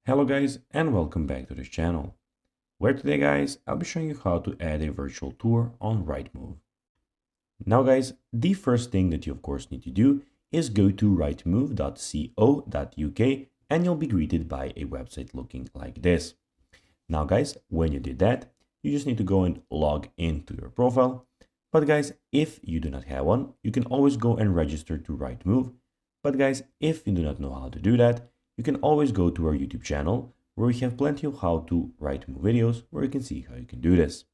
Hello guys and welcome back to this channel, where today guys I'll be showing you how to add a virtual tour on Rightmove. Now guys, the first thing that you of course need to do is go to rightmove.co.uk and you'll be greeted by a website looking like this. Now guys, when you did that, you just need to go and log into your profile. But guys, if you do not have one, you can always go and register to Rightmove. But guys, if you do not know how to do that, you can always go to our YouTube channel where we have plenty of how to Rightmove videos where you can see how you can do this.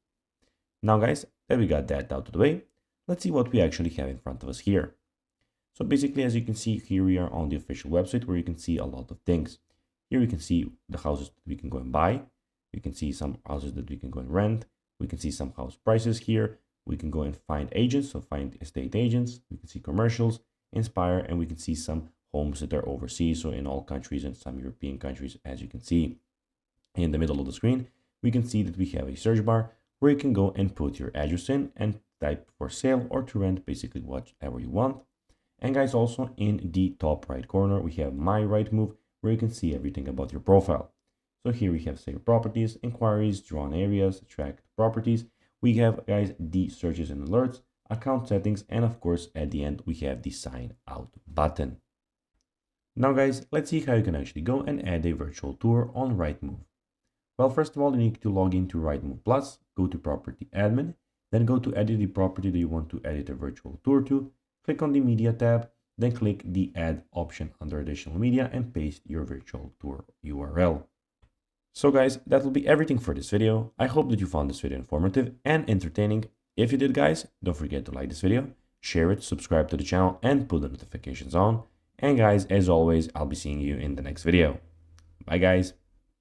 Now guys, that we got that out of the way, let's see what we actually have in front of us here. So basically, as you can see, here we are on the official website where you can see a lot of things. Here we can see the houses that we can go and buy. We can see some houses that we can go and rent. We can see some house prices here. We can go and find agents, so find estate agents. We can see commercials, Inspire, and we can see some homes that are overseas, so in all countries and some European countries. As you can see in the middle of the screen, we can see that we have a search bar where you can go and put your address in and type for sale or to rent, basically whatever you want. And guys, also in the top right corner, we have My Rightmove, where you can see everything about your profile. So here we have save properties, inquiries, drawn areas, tracked properties. We have guys the searches and alerts, account settings, and of course at the end we have the sign out button. Now guys, let's see how you can actually go and add a virtual tour on Rightmove. Well, first of all, you need to log into Rightmove Plus, go to Property Admin, then go to edit the property that you want to edit a virtual tour to, click on the Media tab, then click the Add option under Additional Media and paste your virtual tour URL. So guys, that will be everything for this video. I hope that you found this video informative and entertaining. If you did guys, don't forget to like this video, share it, subscribe to the channel, and put the notifications on. And guys, as always, I'll be seeing you in the next video. Bye guys.